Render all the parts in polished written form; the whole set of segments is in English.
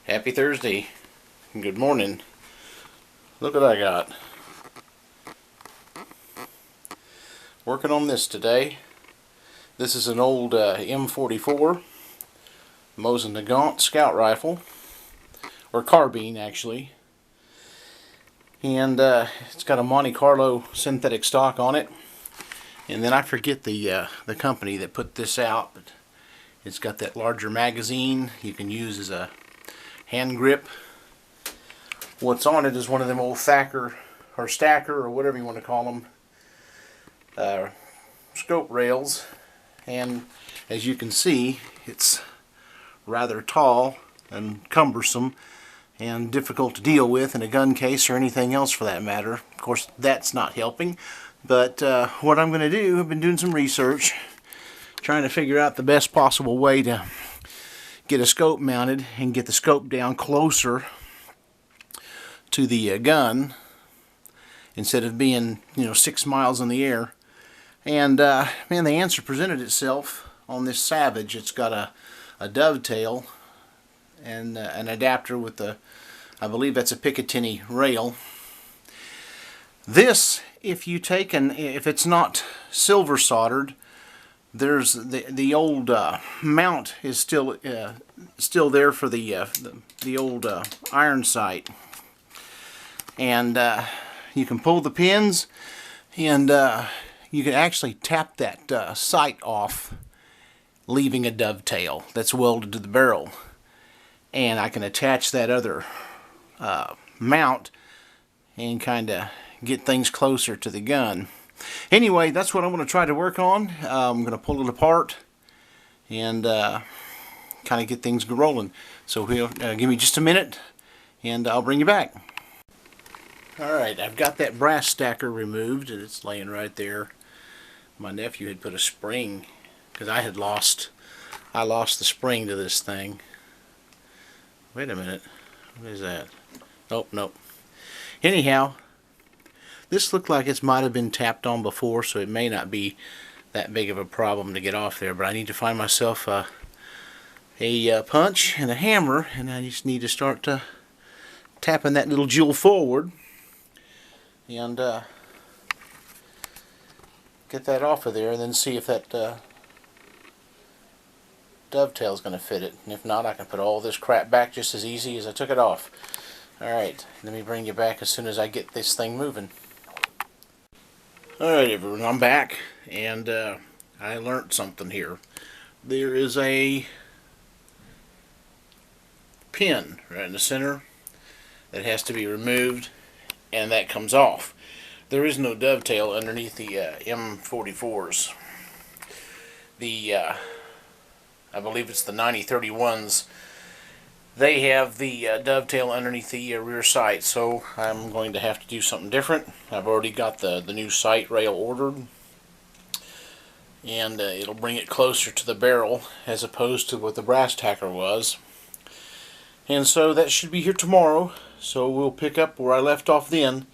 Happy Thursday. Good morning. Look what I got. Working on this today. This is an old M44 Mosin Nagant scout rifle, or carbine actually, and it's got a Monte Carlo synthetic stock on it. And then I forget the company that put this out, but it's got that larger magazine you can use as a hand grip. What's on it is one of them old Thacker or Stacker or whatever you want to call them scope rails, and as you can see, it's rather tall and cumbersome and difficult to deal with in a gun case or anything else for that matter. Of course, that's not helping, but what I'm going to do, I've been doing some research trying to figure out the best possible way to get a scope mounted and get the scope down closer to the gun instead of being 6 miles in the air. And man, the answer presented itself on this Savage. It's got a dovetail and an adapter with the, I believe that's a Picatinny rail. This, if it's not silver soldered, there's the old mount is still there for the old iron sight, and you can pull the pins, and you can actually tap that sight off, leaving a dovetail that's welded to the barrel, and I can attach that other mount and kind of get things closer to the gun. Anyway, that's what I'm going to try to work on. I'm going to pull it apart and kind of get things rolling. So give me just a minute and I'll bring you back. Alright, I've got that brass stacker removed and it's laying right there. My nephew had put a spring, because I lost the spring to this thing. Wait a minute, what is that? Oh, nope. Anyhow, this looked like it might have been tapped on before, so it may not be that big of a problem to get off there, but I need to find myself a punch and a hammer, and I just need to start tapping that little jewel forward and get that off of there, and then see if that dovetail is going to fit it. And if not, I can put all this crap back just as easy as I took it off. Alright, let me bring you back as soon as I get this thing moving. Alright everyone, I'm back, and I learned something here. There is a pin right in the center that has to be removed, and that comes off. There is no dovetail underneath the M44s. I believe it's the 9031s. They have the dovetail underneath the rear sight, so I'm going to have to do something different. I've already got the new sight rail ordered, and it'll bring it closer to the barrel as opposed to what the brass tacker was. And so that should be here tomorrow, so we'll pick up where I left off then,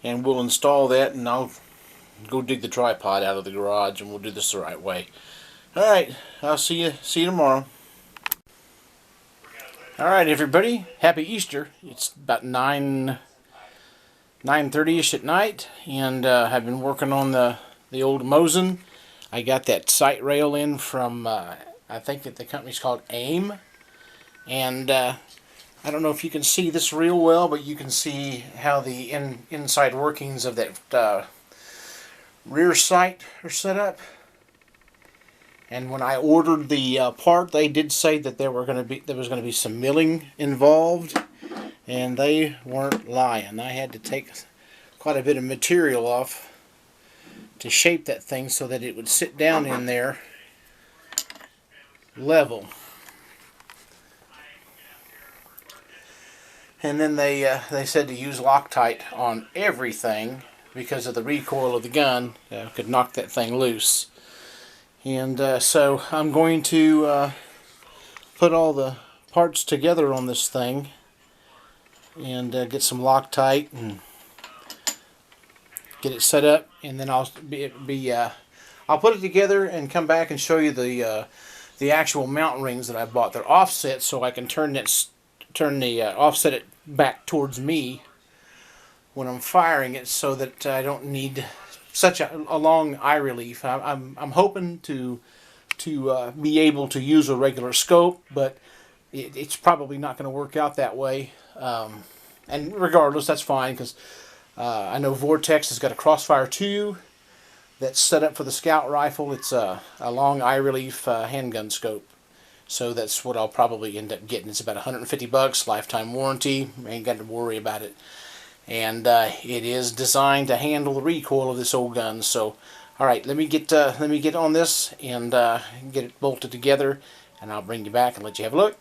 and we'll install that, and I'll go dig the tripod out of the garage, and we'll do this the right way. Alright, I'll see you tomorrow. Alright everybody, happy Easter. It's about 9:30ish at night, and I've been working on the old Mosin. I got that sight rail in from, I think that the company's called AIM, and I don't know if you can see this real well, but you can see how the inside workings of that rear sight are set up. And when I ordered the part, they did say that there was going to be some milling involved, and they weren't lying. I had to take quite a bit of material off to shape that thing so that it would sit down in there level. And then they said to use Loctite on everything because of the recoil of the gun. Could knock that thing loose. And so I'm going to put all the parts together on this thing and get some Loctite and get it set up, and then I'll put it together and come back and show you the actual mount rings that I bought. They're offset, so I can turn that offset it back towards me when I'm firing it, so that I don't need such a long eye relief. I'm hoping to be able to use a regular scope, but it's probably not going to work out that way. And regardless, that's fine, because I know Vortex has got a Crossfire 2 that's set up for the Scout rifle. It's a long eye relief handgun scope. So that's what I'll probably end up getting. It's about $150, lifetime warranty. Ain't got to worry about it. And it is designed to handle the recoil of this old gun. So, all right, let me get on this and get it bolted together, and I'll bring you back and let you have a look.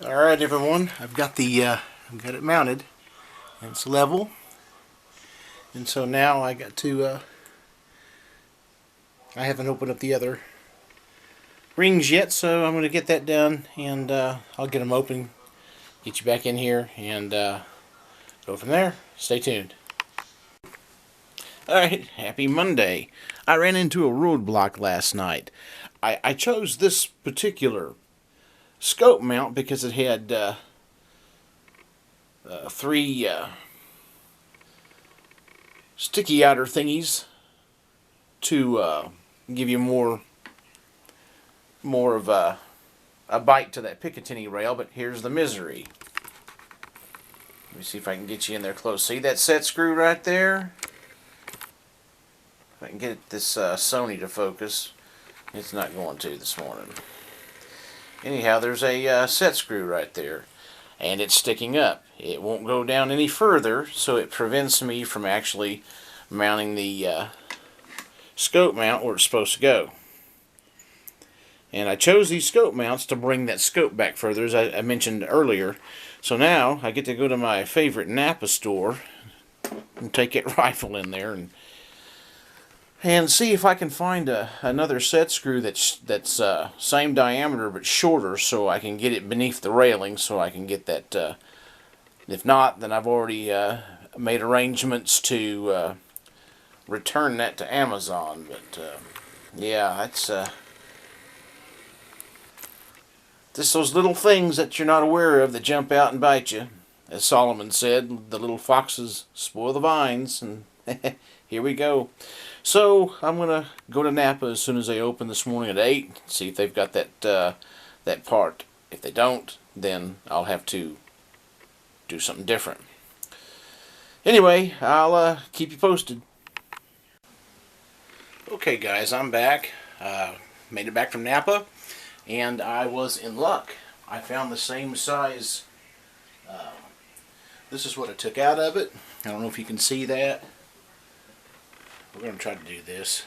All right, everyone, I've got it mounted, and it's level. And so now I got to. I haven't opened up the other rings yet, so I'm going to get that done, and I'll get them open, get you back in here, and go from there. Stay tuned. Alright, happy Monday. I ran into a roadblock last night. I chose this particular scope mount because it had 3 sticky outer thingies to give you more of a bite to that Picatinny rail, but here's the misery. Let me see if I can get you in there close. See that set screw right there? If I can get this Sony to focus. It's not going to this morning. Anyhow, there's a set screw right there, and it's sticking up. It won't go down any further, so it prevents me from actually mounting the scope mount where it's supposed to go. And I chose these scope mounts to bring that scope back further, as I mentioned earlier. So now I get to go to my favorite Napa store and take that rifle in there and see if I can find another set screw that's same diameter but shorter, so I can get it beneath the railing, so I can get that. If not, then I've already made arrangements to return that to Amazon. But yeah, that's just those little things that you're not aware of that jump out and bite you. As Solomon said, the little foxes spoil the vines, and here we go. So I'm going to go to Napa as soon as they open this morning at 8, see if they've got that part. If they don't, then I'll have to do something different. Anyway, I'll keep you posted. Okay guys, I'm back. Made it back from Napa, and I was in luck. I found the same size. This is what I took out of it. I don't know if you can see that. We're going to try to do this.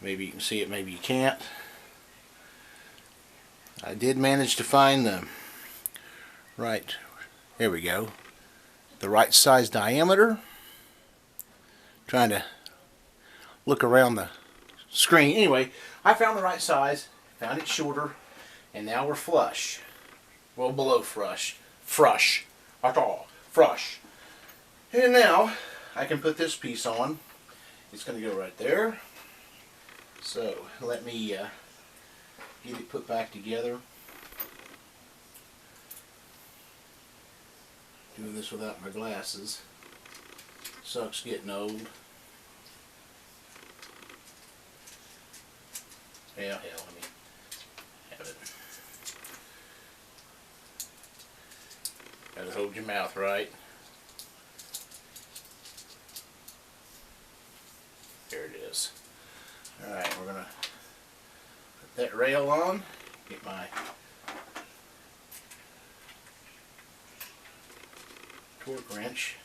Maybe you can see it, maybe you can't. I did manage to find the right, there we go, the right size diameter. Trying to look around the screen. Anyway, I found the right size, found it shorter, and now we're flush. Well, below flush. Frush. At all. Frush. And now I can put this piece on. It's going to go right there. So let me get it put back together. Doing this without my glasses. Sucks getting old. Yeah, hell, let me have it. Gotta hold your mouth right. There it is. Alright, we're gonna put that rail on, get my torque wrench.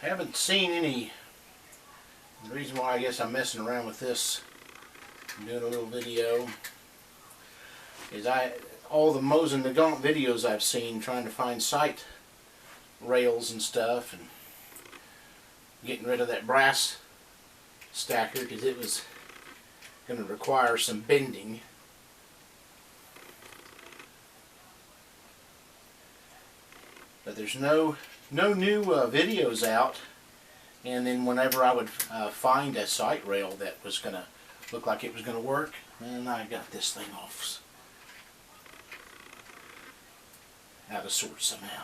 I haven't seen any. The reason why I guess I'm messing around with this, doing a little video, is all the Mosin Nagant videos I've seen trying to find sight rails and stuff, and getting rid of that brass stacker because it was going to require some bending. But there's no new videos out, And then whenever I would find a sight rail that was going to look like it was going to work, and I got this thing off out of sorts somehow.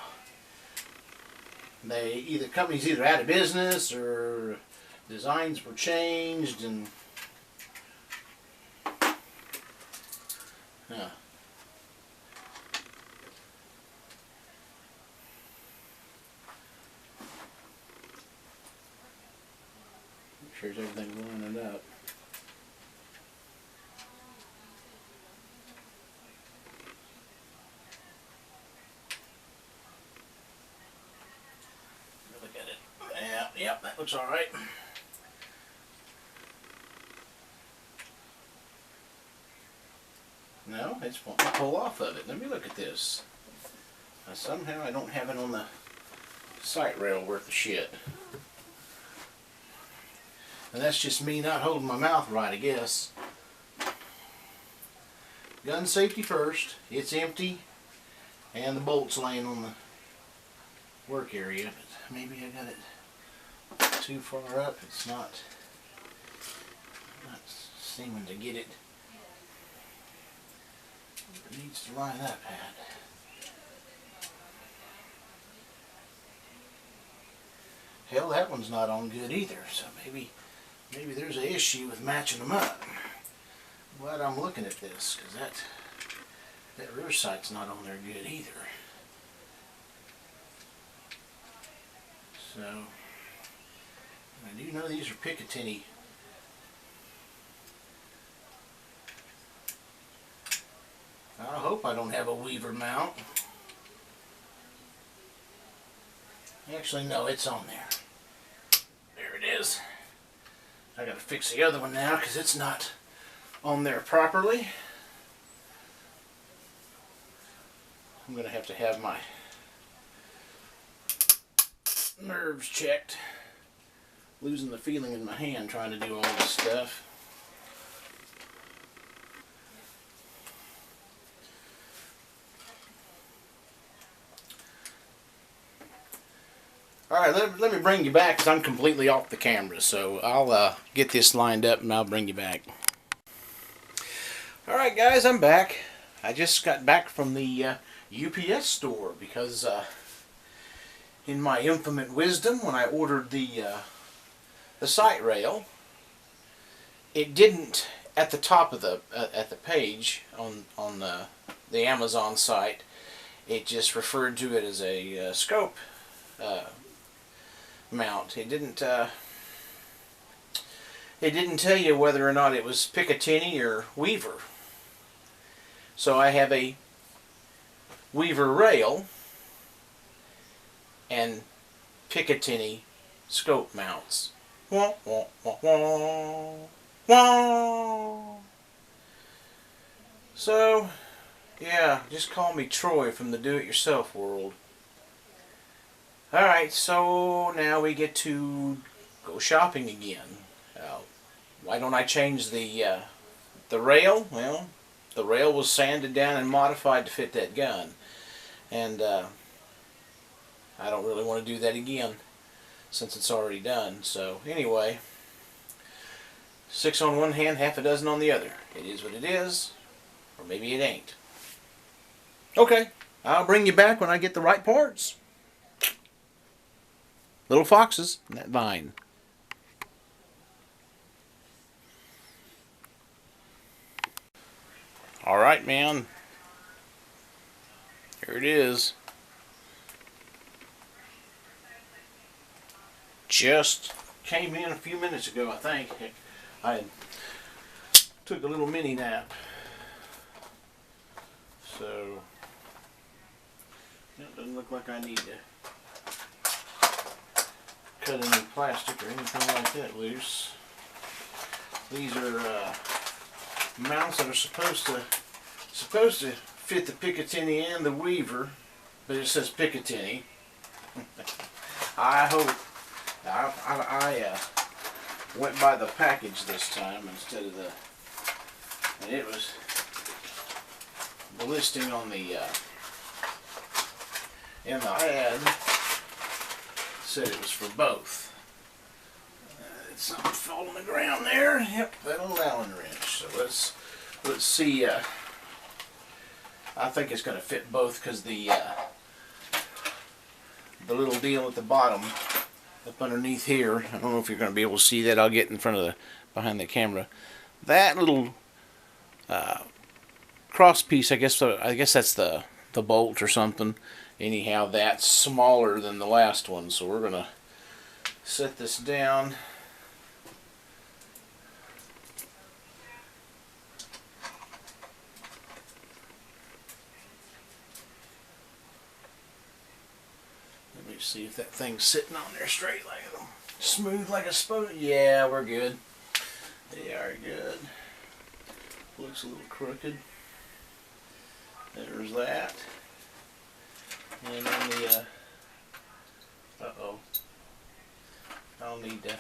Company's either out of business or designs were changed, and make sure everything's lining up. Look at it. Yep, that looks all right. No, it's wanting to pull off of it. Let me look at this. Somehow I don't have it on the sight rail worth of shit. And that's just me not holding my mouth right, I guess. Gun safety first. It's empty. And the bolt's laying on the work area. But maybe I got it too far up. It's not seeming to get it. It needs to line up, Pat. Hell, that one's not on good either, so maybe there's an issue with matching them up. Glad I'm looking at this, because that rear sight's not on there good either. So, I do know these are Picatinny. I hope I don't have a Weaver mount. Actually, no, it's on there. There it is. I gotta fix the other one now because it's not on there properly. I'm gonna have to have my nerves checked. Losing the feeling in my hand trying to do all this stuff. Alright, let me bring you back because I'm completely off the camera. So I'll get this lined up and I'll bring you back. Alright guys, I'm back. I just got back from the UPS store because in my infinite wisdom, when I ordered the sight rail, it didn't, at the top of the page on the Amazon site, it just referred to it as a scope mount. It didn't tell you whether or not it was Picatinny or Weaver. So I have a Weaver rail and Picatinny scope mounts. Wah, wah, wah, wah, wah. So yeah, just call me Troy from the do-it-yourself world. Alright, so now we get to go shopping again. Why don't I change the rail? Well, the rail was sanded down and modified to fit that gun. And I don't really want to do that again since it's already done. So anyway, 6 on one hand, half a dozen on the other. It is what it is, or maybe it ain't. Okay, I'll bring you back when I get the right parts. Little foxes in that vine. Alright, man. Here it is. Just came in a few minutes ago, I think. I took a little mini nap. So, it doesn't look like I need to cut any plastic or anything like that loose. These are mounts that are supposed to fit the Picatinny and the Weaver, but it says Picatinny. I hope I went by the package this time instead of and it was the listing on the in the ad said it was for both. something fall on the ground there. Yep, that old Allen wrench. So let's see. I think it's going to fit both because the little deal at the bottom, up underneath here. I don't know if you're going to be able to see that. I'll get in front of the behind the camera. That little cross piece, I guess that's the bolt or something. Anyhow, that's smaller than the last one, so we're going to set this down. Let me see if that thing's sitting on there straight like smooth like a spoon. Yeah, we're good. They are good. Looks a little crooked. There's that. And then the I'll need to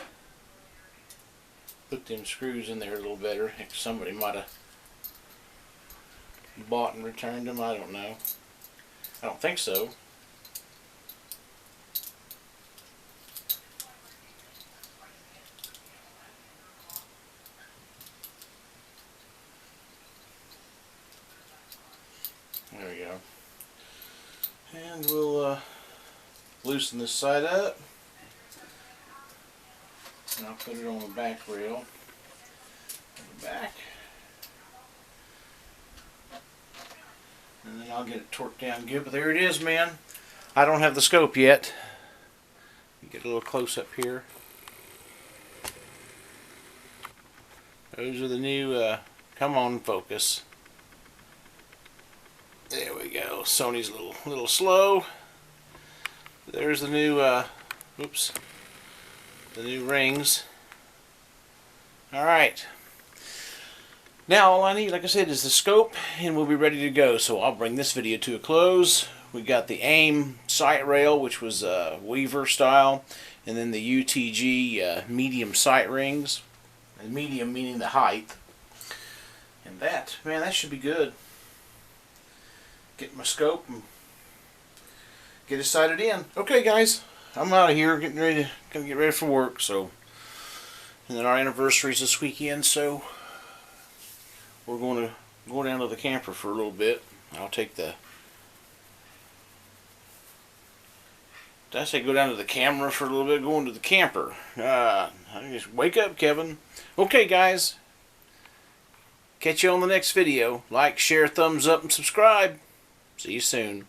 put them screws in there a little better. Heck, somebody might have bought and returned them. I don't know. I don't think so. There we go. And we'll loosen this side up. And I'll put it on the back rail. On the back. And then I'll get it torqued down good. But there it is, man. I don't have the scope yet. Get a little close up here. Those are the new, come on, focus. There we go. Sony's a little slow. There's the new, oops, the new rings. Alright. Now all I need, like I said, is the scope, and we'll be ready to go. So I'll bring this video to a close. We got the AIM sight rail, which was Weaver style, and then the UTG medium sight rings. And medium meaning the height. And that, man, that should be good. Get my scope and get it sighted in. Okay, guys, I'm out of here. Gonna get ready for work. So, and then our anniversary's this weekend, so we're going to go down to the camper for a little bit. I'll take the. Did I say go down to the camera for a little bit? Going to the camper. I just wake up, Kevin. Okay, guys. Catch you on the next video. Like, share, thumbs up, and subscribe. See you soon.